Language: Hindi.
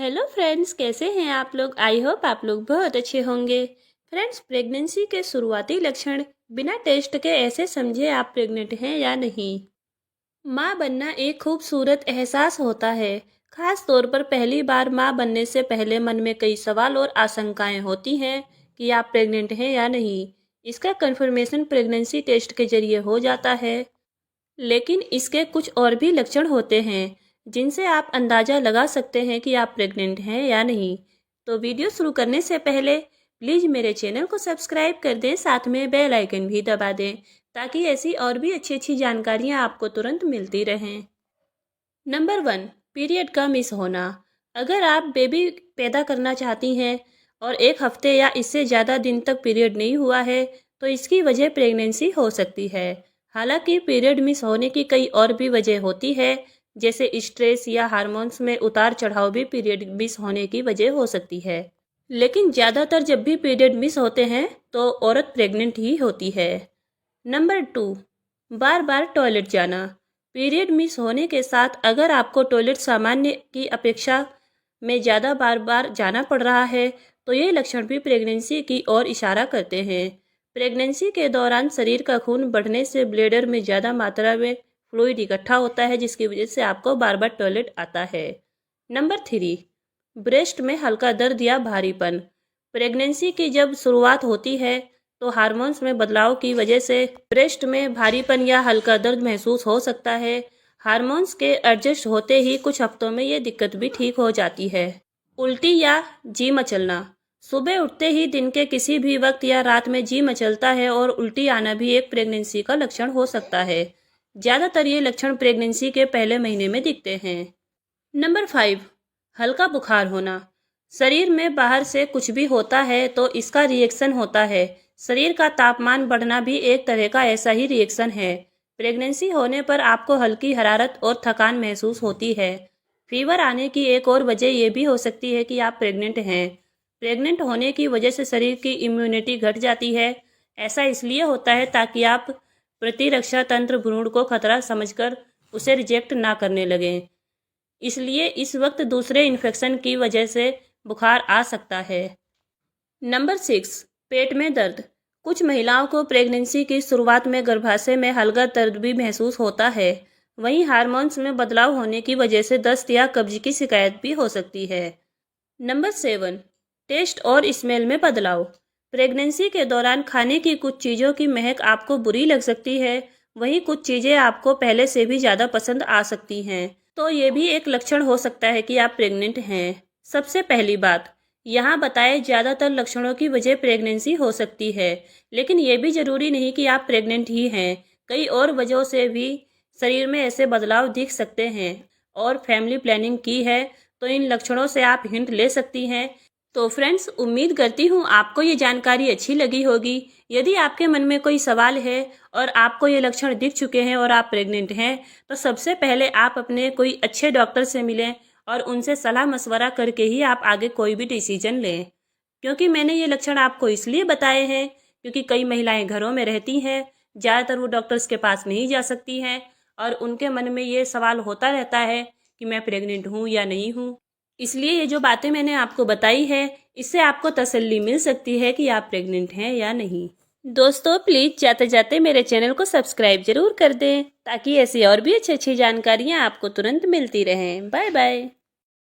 हेलो फ्रेंड्स, कैसे हैं आप लोग। आई होप आप लोग बहुत अच्छे होंगे। फ्रेंड्स, प्रेगनेंसी के शुरुआती लक्षण बिना टेस्ट के ऐसे समझे आप प्रेग्नेंट हैं या नहीं। माँ बनना एक खूबसूरत एहसास होता है। खास तौर पर पहली बार माँ बनने से पहले मन में कई सवाल और आशंकाएं होती हैं कि आप प्रेग्नेंट हैं या नहीं। इसका कंफर्मेशन प्रेगनेंसी टेस्ट के जरिए हो जाता है, लेकिन इसके कुछ और भी लक्षण होते हैं जिनसे आप अंदाज़ा लगा सकते हैं कि आप प्रेग्नेंट हैं या नहीं। तो वीडियो शुरू करने से पहले प्लीज़ मेरे चैनल को सब्सक्राइब कर दें, साथ में बेल आइकन भी दबा दें ताकि ऐसी और भी अच्छी अच्छी जानकारियां आपको तुरंत मिलती रहें। नंबर 1, पीरियड का मिस होना। अगर आप बेबी पैदा करना चाहती हैं और एक हफ्ते या इससे ज़्यादा दिन तक पीरियड नहीं हुआ है तो इसकी वजह प्रेगनेंसी हो सकती है। हालांकि पीरियड मिस होने की कई और भी वजह होती है, जैसे स्ट्रेस या हार्मोन्स में उतार चढ़ाव भी पीरियड मिस होने की वजह हो सकती है। लेकिन ज़्यादातर जब भी पीरियड मिस होते हैं तो औरत प्रेग्नेंट ही होती है। नंबर 2, बार बार टॉयलेट जाना। पीरियड मिस होने के साथ अगर आपको टॉयलेट सामान्य की अपेक्षा में ज़्यादा बार बार जाना पड़ रहा है तो ये लक्षण भी प्रेगनेंसी की ओर इशारा करते हैं। प्रेगनेंसी के दौरान शरीर का खून बढ़ने से ब्लैडर में ज़्यादा मात्रा में फ्लूइड इकट्ठा होता है, जिसकी वजह से आपको बार बार टॉयलेट आता है। नंबर 3, ब्रेस्ट में हल्का दर्द या भारीपन। प्रेगनेंसी की जब शुरुआत होती है तो हार्मोन्स में बदलाव की वजह से ब्रेस्ट में भारीपन या हल्का दर्द महसूस हो सकता है। हार्मोन्स के एडजस्ट होते ही कुछ हफ्तों में ये दिक्कत भी ठीक हो जाती है। उल्टी या जी मचलना। सुबह उठते ही दिन के किसी भी वक्त या रात में जी मचलता है और उल्टी आना भी एक प्रेगनेंसी का लक्षण हो सकता है। ज़्यादातर ये लक्षण प्रेगनेंसी के पहले महीने में दिखते हैं। नंबर 5, हल्का बुखार होना। शरीर में बाहर से कुछ भी होता है तो इसका रिएक्शन होता है। शरीर का तापमान बढ़ना भी एक तरह का ऐसा ही रिएक्शन है। प्रेगनेंसी होने पर आपको हल्की हरारत और थकान महसूस होती है। फीवर आने की एक और वजह यह भी हो सकती है कि आप प्रेग्नेंट हैं। प्रेग्नेंट होने की वजह से शरीर की इम्यूनिटी घट जाती है। ऐसा इसलिए होता है ताकि आप प्रतिरक्षा तंत्र भ्रूण को खतरा समझकर उसे रिजेक्ट ना करने लगें। इसलिए इस वक्त दूसरे इन्फेक्शन की वजह से बुखार आ सकता है। नंबर 6, पेट में दर्द। कुछ महिलाओं को प्रेगनेंसी की शुरुआत में गर्भाशय में हल्का दर्द भी महसूस होता है। वहीं हार्मोन्स में बदलाव होने की वजह से दस्त या कब्ज की शिकायत भी हो सकती है। नंबर 7, टेस्ट और स्मेल में बदलाव। प्रेगनेंसी के दौरान खाने की कुछ चीज़ों की महक आपको बुरी लग सकती है, वहीं कुछ चीज़ें आपको पहले से भी ज़्यादा पसंद आ सकती हैं। तो ये भी एक लक्षण हो सकता है कि आप प्रेग्नेंट हैं। सबसे पहली बात, यहाँ बताए ज़्यादातर लक्षणों की वजह प्रेगनेंसी हो सकती है, लेकिन ये भी ज़रूरी नहीं कि आप प्रेग्नेंट ही हैं। कई और वजहों से भी शरीर में ऐसे बदलाव दिख सकते हैं और फैमिली प्लानिंग की है तो इन लक्षणों से आप हिंट ले सकती हैं। तो फ्रेंड्स, उम्मीद करती हूँ आपको ये जानकारी अच्छी लगी होगी। यदि आपके मन में कोई सवाल है और आपको ये लक्षण दिख चुके हैं और आप प्रेग्नेंट हैं तो सबसे पहले आप अपने कोई अच्छे डॉक्टर से मिलें और उनसे सलाह मशवरा करके ही आप आगे कोई भी डिसीजन लें। क्योंकि मैंने ये लक्षण आपको इसलिए बताए हैं क्योंकि कई महिलाएं घरों में रहती हैं, ज़्यादातर वो डॉक्टर्स के पास नहीं जा सकती हैं और उनके मन में ये सवाल होता रहता है कि मैं प्रेग्नेंट हूँ या नहीं हूँ। इसलिए ये जो बातें मैंने आपको बताई है इससे आपको तसल्ली मिल सकती है कि आप प्रेग्नेंट हैं या नहीं। दोस्तों, प्लीज़ जाते जाते मेरे चैनल को सब्सक्राइब जरूर कर दें ताकि ऐसी और भी अच्छी अच्छी जानकारियाँ आपको तुरंत मिलती रहें। Bye bye.